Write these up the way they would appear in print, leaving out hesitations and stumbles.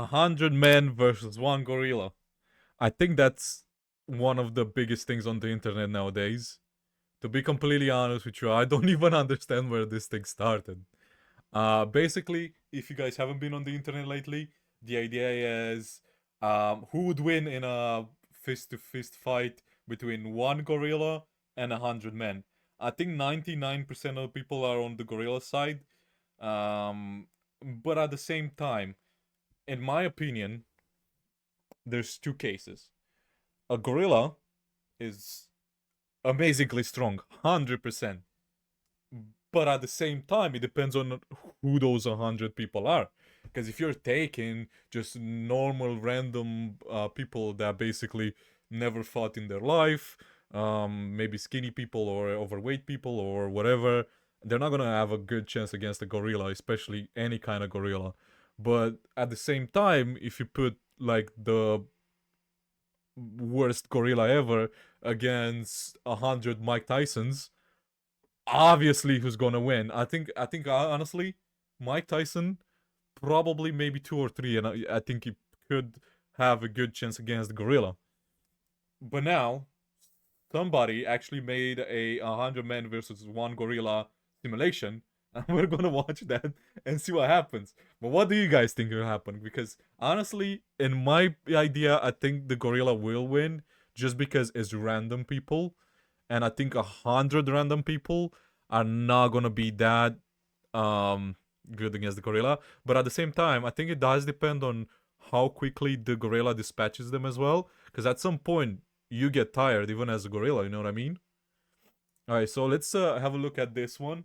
100 men versus one gorilla. I think that's one of the biggest things on the internet nowadays. To be completely honest with you, I don't even understand where this thing started. Basically, if you guys haven't been on the internet lately, the idea is who would win in a fist-to-fist fight between one gorilla and 100 men. I think 99% of people are on the gorilla side, um, but at the same time, in my opinion, there's two cases. A gorilla is amazingly strong, 100%. But at the same time, it depends on who those 100 people are. Because if you're taking just normal random people that basically never fought in their life, maybe skinny people or overweight people or whatever, they're not gonna have a good chance against a gorilla, especially any kind of gorilla. But at the same time, if you put like the worst gorilla ever against 100 Mike Tysons, obviously who's gonna win. I think honestly, Mike Tyson probably maybe two or three, and I think he could have a good chance against the gorilla. But now somebody actually made a 100 men versus one gorilla simulation, and we're gonna watch that and see what happens. But what do you guys think will happen? Because honestly, in my idea, I think the gorilla will win just because it's random people, and I think 100 random people are not gonna be that um good against the gorilla. But at the same time, I think it does depend on how quickly the gorilla dispatches them as well. Because at some point you get tired even as a gorilla. You know what I mean? All right, so let's have a look at this one.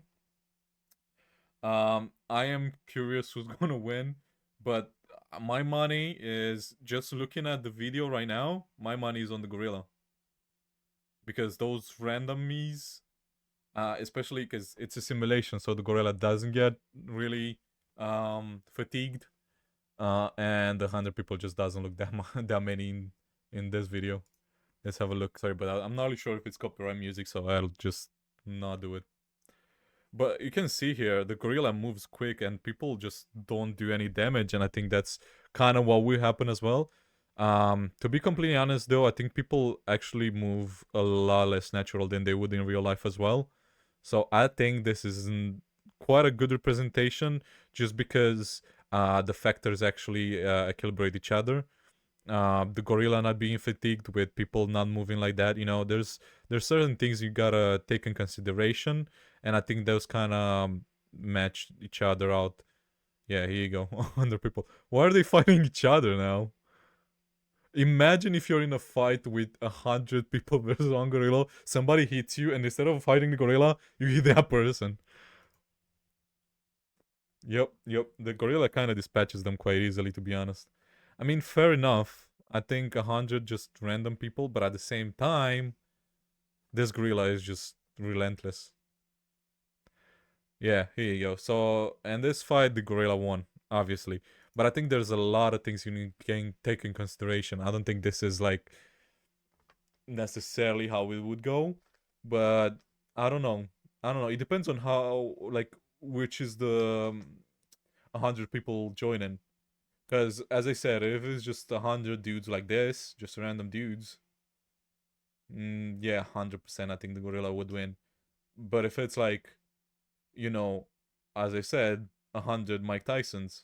I am curious who's gonna win, but my money is just looking at the video right now. My money is on the gorilla because those random me's, especially because it's a simulation, so the gorilla doesn't get really fatigued, and the 100 people just doesn't look that many in this video. Let's have a look. Sorry, but I'm not really sure if it's copyright music, so I'll just not do it. But you can see here the gorilla moves quick and people just don't do any damage, and I think that's kind of what will happen as well. To be completely honest though, I think people actually move a lot less natural than they would in real life as well. So I think this is quite a good representation just because the factors actually equilibrate each other. The gorilla not being fatigued with people not moving like that. You know, there's certain things you gotta take in consideration, and I think those kind of match each other out. Yeah, here you go. 100 people. Why are they fighting each other now? Imagine if you're in a fight with 100 people versus one gorilla, somebody hits you, and instead of fighting the gorilla, you hit that person. Yep. The gorilla kind of dispatches them quite easily, to be honest. I mean, fair enough. I think 100 just random people, but at the same time, this gorilla is just relentless. Yeah, here you go. So, and this fight, the gorilla won, obviously. But I think there's a lot of things you can take in consideration. I don't think this is like necessarily how it would go, but I don't know. I don't know. It depends on how, like, which is the 100 people joining. Because, as I said, if it's just 100 dudes like this, just random dudes, yeah, 100%, I think the gorilla would win. But if it's like, you know, as I said, 100 Mike Tysons,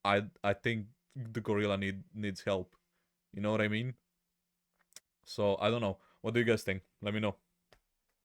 I think the gorilla needs help. You know what I mean? So I don't know. What do you guys think? Let me know.